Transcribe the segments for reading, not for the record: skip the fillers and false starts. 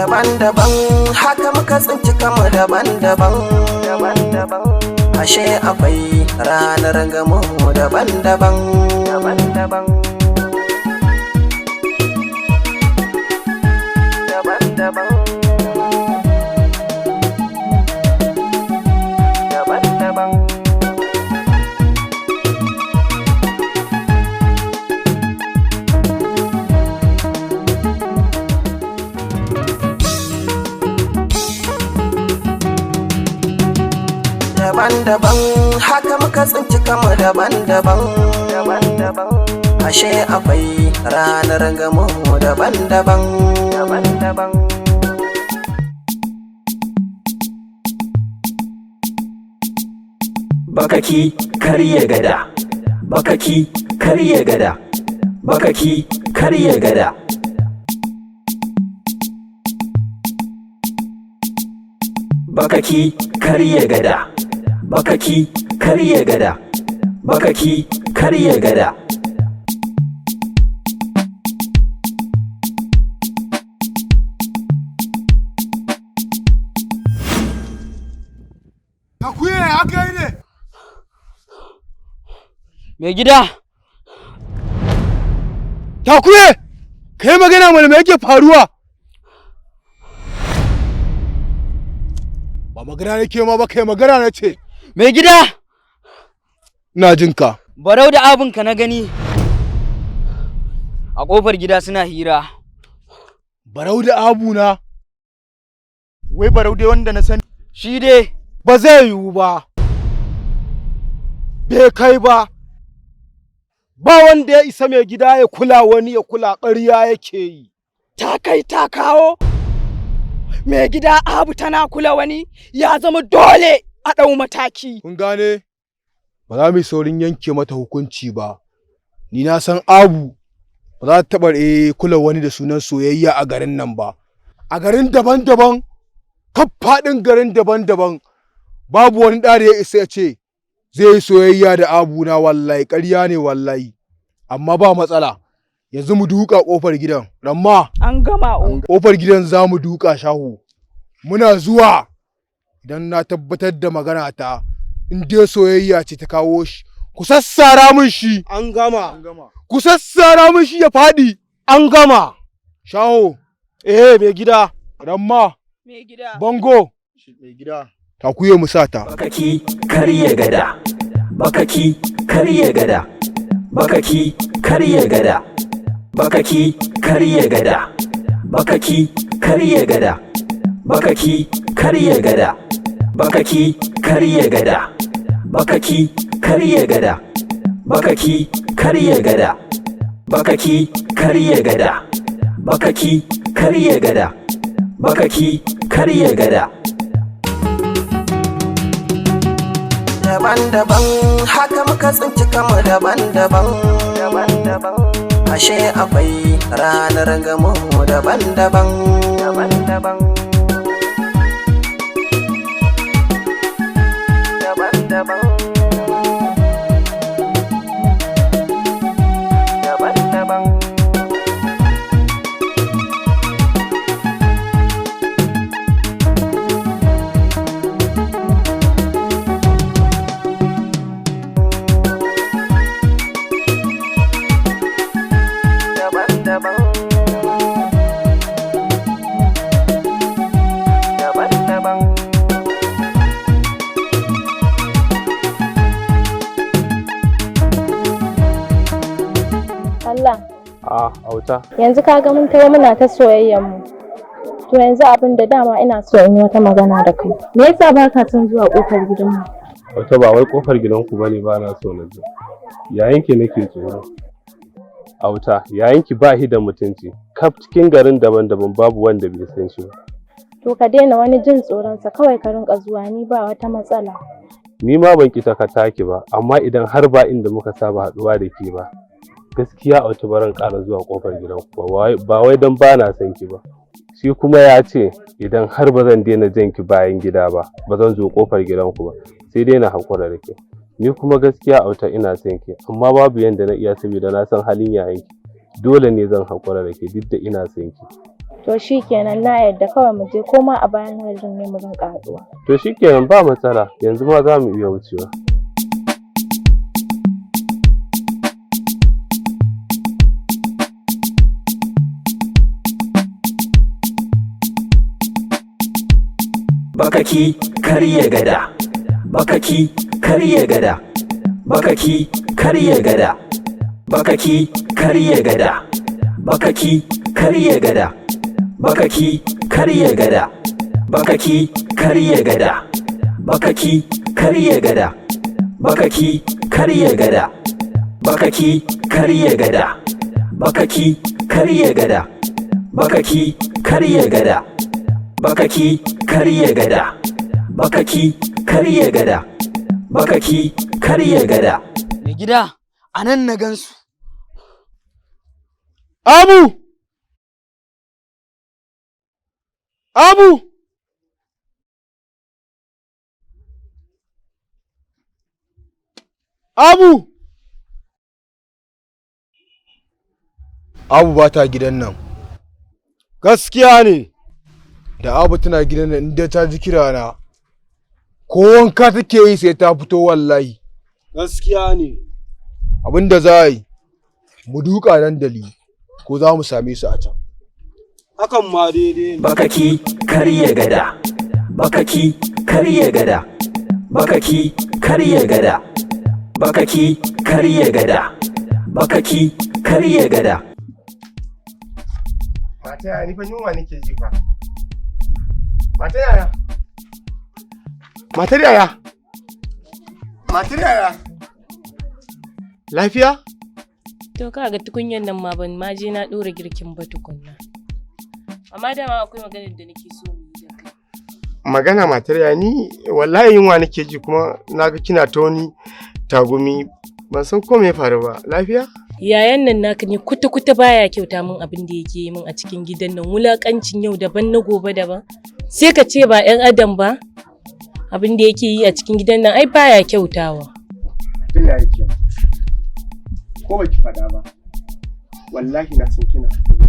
daban-daban haka muka tsinci kama daban-daban daban-daban ashe akwai ranar gamo daban-daban daban-daban daban-daban daban-daban daban-daban haka muka tsinci kama daban-daban daban-daban ashe akwai ranar gamo daban-daban daban-daban bakaki karye gada bakaki karye gada bakaki karye gada bakaki karye gada bakaki karye gada bakaki karye gada Takuye haka yi ne. Mai gida! Takuye! Kai magana mana me yake faruwa? Ba magana nake ma ba kai magana na ce. Mai gida! Ina jin ka. Barau da abinka na gani a ƙofar gida suna hira. Barau da abuna. Wai barau dai wanda na sani. Shi dai. Ba zai yiwu ba. Bai kai ba. Ba wanda ya isa mai gida ya kula wani ya kula ƙarya yake yi. Ta kai ta kawo. Mai gida Abu tana kula wani ya zama dole a ɗau mataki. Kun gane? Ba za mu yi saurin yanke mata hukunci ba. Ni na san Abu ba za ta taɓa kula wani da sunan soyayya a garin nan ba. A garin daban-daban, kaf faɗin garin daban-daban, babu wani ɗa da ya isa ya ce zai yi soyayya da Abu na wallahi ƙarya ne wallahi. Amma ba matsala. Yanzu mu duka ƙofar gidan. Ramma. An gama ƙofar gidan za mu duka shahu. Muna zuwa idan na tabbatar da magana ta in dai soyayya ce ta kawo shi. Ku sassara min shi. An gama. Ku sassara min shi ya faɗi. An gama. Shaho. Mai gida. Ramma. Mai gida. Bango. Mai gida. Takuye mu sata. bakaki karye gada bakaki karye gada bakaki karye gada bakaki karye gada bakaki karye gada bakaki karye gada bakaki karye gada bakaki karye gada bakaki karye gada bakaki karye gada bakaki karye gada bakaki karye gada daban-daban haka muka tsinci kama daban-daban daban-daban ashe akwai ranar gamo daban-daban daban-daban daban-daban daban-daban daban-daban daban-daban Allah. Auta. Yanzu ka ga mun tawo muna ta soyayyar mu. To yanzu abin da dama ina so in yi wata magana da kai. Me yasa ba ka son zuwa kofar gidanmu? Auta ba wai kofar gidanku bane ba na so na je. Yayanki nake tsoro. Auta, yayanki ba shi da mutunci. Kaf cikin garin daban-daban babu wanda bai san shi ba. To ka daina wani jin tsoronsa kawai ka rinka zuwa ni ba wata matsala. Ni ma ban ki taka taki ba, amma idan har ba inda muka saba haɗuwa da ke ba. Gaskiya Auta baran ƙara zuwa kofar gidanku ba wai don ba na san ki ba. Shi kuma ya ce idan har ba zan daina jan ki bayan gida ba, ba zan zo kofar gidanku ba, sai dai na haƙura da ke. Ni kuma gaskiya Auta ina son ki, amma babu yanda na iya saboda na san halin yayanki. Dole ne zan haƙura da ke duk da ina son ki. To shi kenan na yadda kawai mu je koma a bayan garin ne mu rinƙa haɗuwa. To shikenan ba matsala, yanzu ma za mu iya wucewa. Bakaki karya gada, bakaki karya gada, bakaki karya gada, bakaki karya gada, bakaki karya gada, bakaki karya gada, bakaki karya gada, bakaki karya gada, bakaki karya gada, bakaki karya gada, bakaki karya gada, bakaki karya gada, bakaki karya gada, bakaki karya gada, bakaki karya gada. Mai gida, a nan na gansu. Abu! Abu! Abu! Abu ba ta gidan nan. Gaskiya ne. Da Abu tana gidan nan inda ta ji kirana. Ko wanka take yi sai ta fito wallahi. Gaskiya ne. Abinda za a yi, mu duka dandali ko za mu same su a can. Hakan ma daidai ne. Bakaki karya gada, bakaki karya gada, bakaki karya gada, bakaki karya gada, bakaki karya gada. Mata yaya ni fa yunwa nake ji fa. Mata yaya? Matar yaya? Matar yaya? Lafiya? To kaga tukunyan nan ma ban ma je na dora girkin ba tukunna. Amma dama akwai maganar da nake so mu yi da kai. Magana matar yaya ni wallahi yunwa nake ji kuma naga kina ta wani tagumi ban san ko me ya faru ba. Lafiya? Yayan nan naka ne kuta baya kyauta min abin da yake yi min a cikin gidan nan, wulakancin yau daban na gobe daban. Sai ka ce ba 'yan adam ba abin da yake yi a cikin gidan nan ai baya kyautawa. Tun ya yake. Ko baki fada ba. Wallahi na san kina hakuri.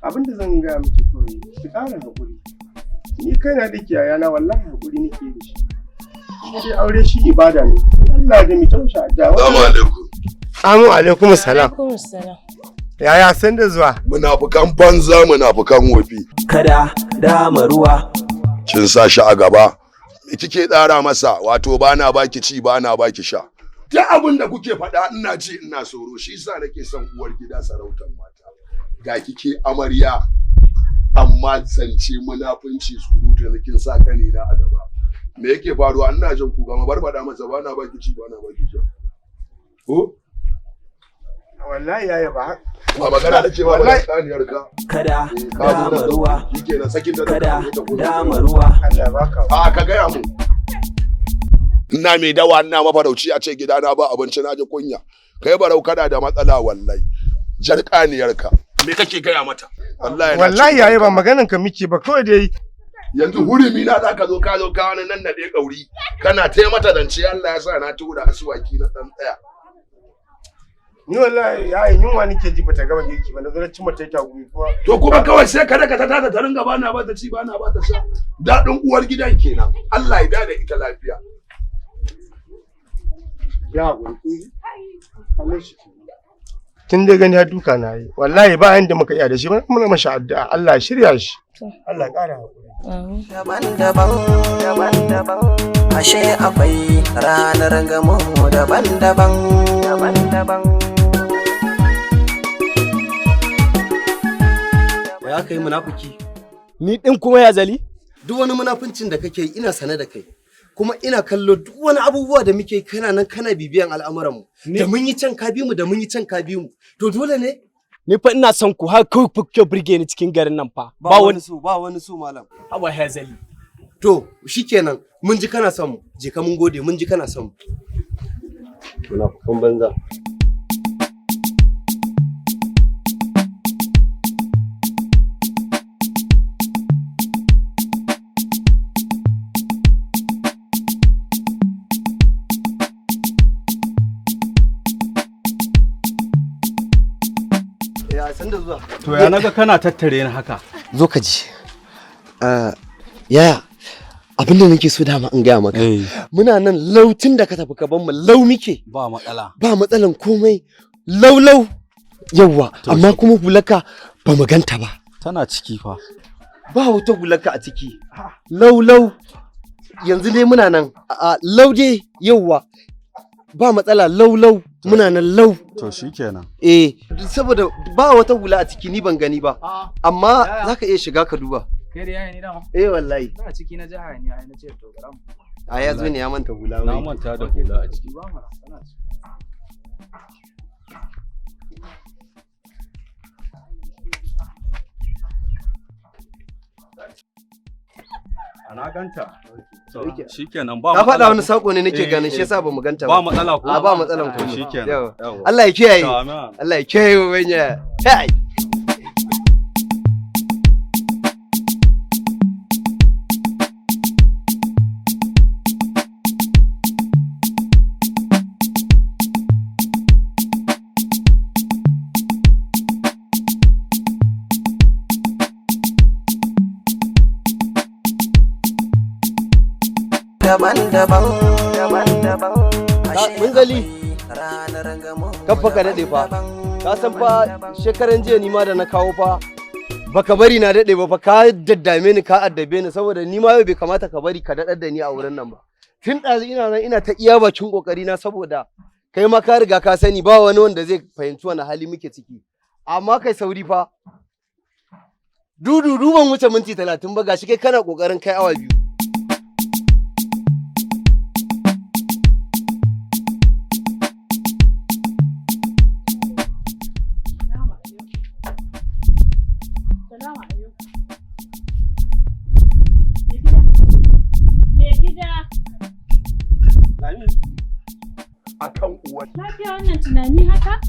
Abin da zan ga miki kawai ki ƙara hakuri. Ni kaina da kiyayana wallahi hakuri nake da shi. Shi dai aure shi ibada ne. Allah ya mi tausha da. Assalamu alaikum. Amu alaikum salam. Alaikum salam. Yaya san da zuwa? Munafukan banza munafukan wofi. Kada dama ruwa. Kin sa shi a gaba. Me kike tsara masa? Wato bana baki ci bana baki sha. Duk abin da kuke faɗa ina ci ina soro shi yasa nake son uwar gida sarautar mata. Ga kike amarya amma zance munafunci surutu da kin sa kanina a gaba. Me yake faruwa? Ina jin ku gama barbada masa bana baki ci bana baki sha. Ko? Wallahi yaya ba ba magana da cewa wallahi tsaniyar ka. Kada dama ruwa. Shikenan sakin ta Kada dama ruwa. Allah baka. A ka gaya mu. Ina mai dawa ina mafarauci a ce gidana ba abinci na ji kunya. Kai barau kana da matsala wallahi. Jarkaniyar ka. Me kake gaya mata? Wallahi yaya ba maganan ka miki ba kawai dai yanzu hurumi na zaka zo ka wani nan nade kauri. Kana tai mata zance Allah ya sa na tura asuwaki na dan tsaya. Ni wallahi yayi yunwa nake ji bata gama girki ba na zo na cin mata ita gumi kuma to kuma kawai sai ka daka ta ringa bana ba ta ci bana ba ta sha dadin uwar gidan kenan Allah ya dada ita lafiya ya gurki Allah shi kin da gani har duka na yi wallahi ba yanda muka iya da shi muna masha addu'a Allah ya shirya shi Allah ya kara hakuri daban-daban ashe akwai ranar gamo daban-daban ya kai munafiki Ni din kuma ya zali? duk wani munafincin da kake ina sane da kai kuma ina kallo duk wani abubuwa da muke kana nan kana bibiyan al'amuran mu da mun yi can ka bi mu da mun yi can ka bi mu to dole ne Ni fa ina son ku har ku kuke burge ni cikin garin nan fa. ba wani so malam Haba ya zali. to shikenan mun ji kana son mu je ka mun gode mun ji kana son mu Munafukan banza. san da zuwa. To ya naga kana tattare ni haka? Zo ka ji. Yaya, abin da nake so dama in gaya maka. Muna nan lautin da ka tafi ka ban mu lau muke. Ba matsala. Ba matsalan komai. Lau. Yawwa, amma kuma hulaka ba mu ganta ba. Tana ciki fa. Ba wata hulaka a ciki. Lau. Yanzu dai muna nan. Lau dai yawwa. Ba matsala lau muna nan lau. To shikenan. Saboda ba wata hula a ciki ni ban gani ba. Amma zaka iya shiga ka duba. Kai da yaya ni dama? Wallahi. Ba ciki na jaha ne ai na ce to garam. Ya zo ne ya manta hula wai. Na manta da hula a ciki. Ana ganta. Shikenan ba matsala. Na faɗa wani sako ne nake ganin shi yasa bamu ganta ba. Ba matsala ko? Ba matsalan ko. Shikenan. Allah ya kiyaye. Allah ya kiyaye wanya. Kai. daban-daban mun gali kafa ka daɗe fa ka san fa shekaran jiya ni ma da na kawo fa baka bari na daɗe ba fa ka daddame ni ka addabe ni saboda ni ma yau bai kamata ka bari ka daɗar da ni a wurin nan ba tun ɗazu ina nan ina ta iya bakin kokari na saboda kai ma ka riga ka sani ba wani wanda zai fahimci wani hali muke ciki amma kai sauri fa dudu ban wuce minti 30 ba gashi kai kana kokarin kai awa 2. Akan uwa. Lafiya wannan tunani haka?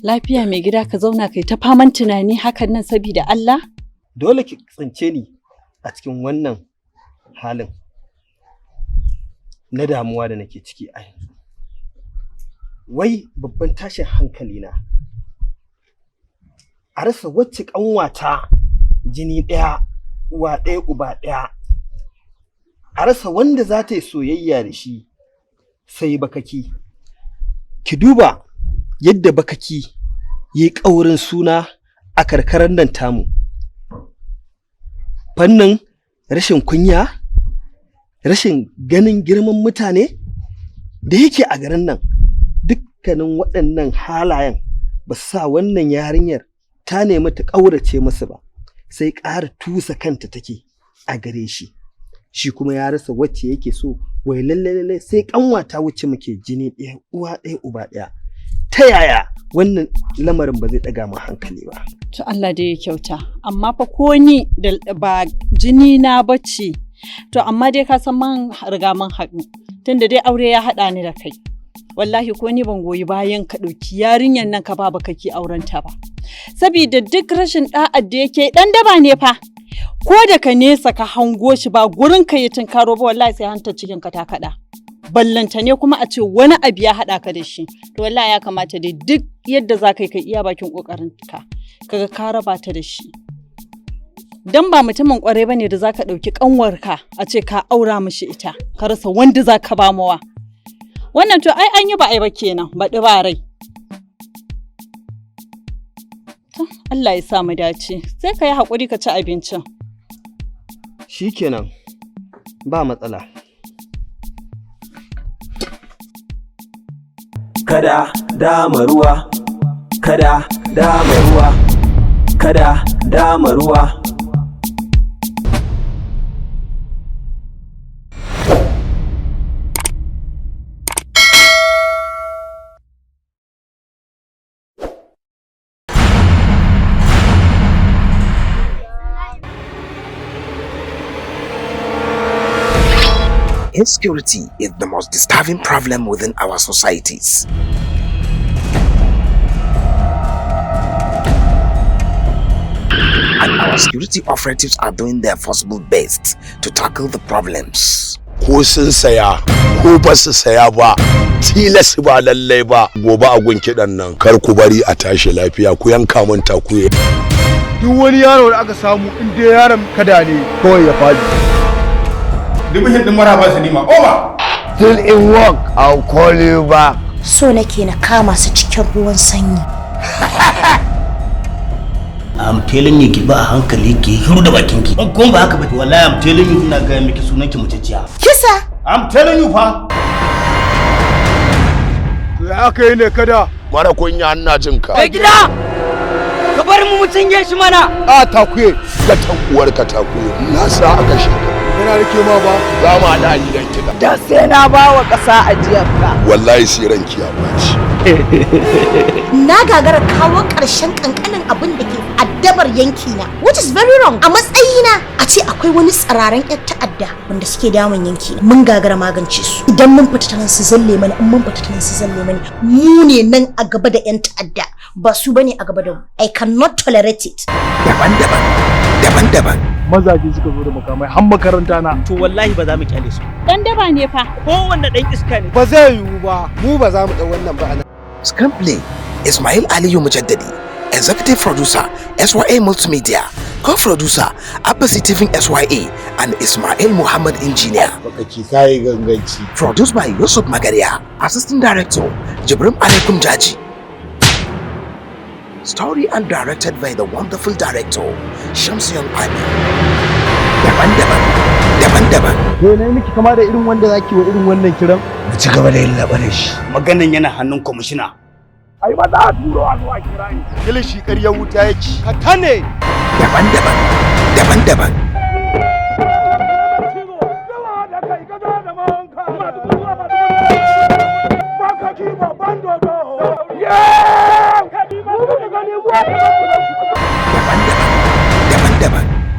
Lafiya mai gida ka zauna kai ta faman tunani hakan nan saboda Allah? Dole ki tsince ni a cikin wannan halin na damuwa da nake ciki a yanzu. Wai babban tashin hankali na a rasa wacce ƙanwata jini ɗaya uwa ɗaya uba ɗaya a rasa wanda za ta yi soyayya da shi sai bakaki. Ki duba yadda bakaki ya yi ƙaurin suna a karkarar nan tamu. Fannin rashin kunya, rashin ganin girman mutane da yake a garin nan, dukkanin waɗannan halayen ba sa wannan yarinyar ta nemi ta ƙaurace masa ba, sai ƙara tusa kanta take a gare shi. Shi kuma ya rasa wacce yake so, wai lalle sai ƙanwata wacce muke jini ɗaya uwa ɗaya uba ɗaya. Ta yaya wannan lamarin ba zai ɗaga mu hankali ba? To Allah dai ya kyauta, amma fa ko ni da ba jini na bace, to amma dai ka san man riga mun haɗu, tunda dai aure ya haɗa ni da kai. Wallahi ko ni ban goyi bayan ka ɗauki yarinyar nan ka ba kake aurenta ba. Sabida duk rashin ɗa'ar da yake ɗan daba ne fa. Ko da ka nesa ka hango shi ba gurin ka yi tunkaro ba wallahi sai hantar cikin ka ta kaɗa. Ballanta ne kuma a ce wani abu ya haɗa ka da shi. To wallahi ya kamata dai duk yadda za ka yi ka iya bakin ƙoƙarin ka. Kaga ka raba ta da shi. Dan ba mutumin ƙwarai bane da za ka ɗauki ƙanwarka a ce ka aura mishi ita. Ka rasa wanda za ka ba mawa. Wannan to ai an yi ba ai ba kenan baɗi ba rai. Allah ya sa mu dace. Sai ka yi haƙuri ka ci abincin. Shikenan. Ba matsala. Kada dama ruwa. Kada dama ruwa. Kada dama ruwa. Insecurity is the most disturbing problem within our societies. And our security operatives are doing their possible best to tackle the problems. ko sun saya ko ba su saya ba tilas ba lallai ba gobe a gun kiɗan nan kar ku bari a tashi lafiya ku yanka mun takuye. Duk wani yaro da aka samu in dai yaron kada ne kawai ya fadi. Dubishin din maraba sinima over. Still in work, I'll call you back. So nake na kama su cikin ruwan sanyi. I'm telling you ki ba a hankali ki hiru da bakin ki. Kun ba haka ba wallahi I'm telling you ina ga miki sunan ki mutacciya. Kisa? I'm telling you fa. To ya aka yi ne kada? Mara kunya ina jin ka. Kai gida! Ka bar mu cinye shi mana. A takuye. Ga tankuwar ka takuye. Na sa aka shi. Yana da kema ba. Za mu haɗa a gidan kiɗa. Da sai na ba wa ƙasa ajiyar ka. Wallahi sai ranki ya baci. Na gagara kawo ƙarshen ƙanƙanin abin da ke addabar yankina, which is very wrong. A matsayina a ce akwai wani tsararen 'yan ta'adda wanda suke damun yanki. Mun gagara magance su. Idan mun fita ta nan su zalle mana, in mun fita ta nan su zalle mana. Mu ne nan a gaba da 'yan ta'adda, ba su bane a gaba da mu. I cannot tolerate it. Daban-daban. Mazaje suka zo da makamai har makaranta na. To wallahi ba za mu kyale su. Dan daba ne fa. Kowanne dan iska ne. Ba zai yiwu ba. Mu ba za mu dau wannan ba. Screenplay Ismail Aliyu Mujaddadi. Executive Producer SYA Multimedia. Co-producer Abbas TV SYA and Ismail Muhammad Engineer. Produced by Yusuf Magaria. Assistant Director Jibrim Alaikum Jaji. Story and directed by the wonderful director Shamsiyan Ali. Daban-daban. Ne miki kama da irin wanda zaki wa irin wannan kiran? Mu ci gaba da yin labarin shi. Maganan yana hannun kwamishina. Ai ba za a turo a zuwa kira ni. Kilishi ƙaryar wuta yake. Ka tane. Daban-daban. Daban-daban.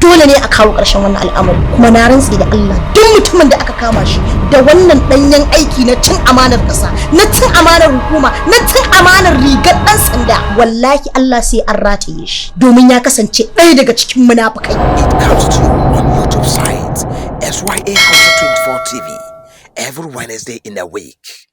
Dole ne a kawo ƙarshen wannan al'amari, kuma na rantsi da Allah duk mutumin da aka kama shi da wannan ɗanyen aiki na cin amanar ƙasa, na cin amanar hukuma, na cin amanar rigar ɗan sanda, wallahi Allah sai an rataye shi domin ya kasance ɗaya daga cikin munafukai. It comes to you on YouTube site SYA Hausa 24 TV every Wednesday in a week.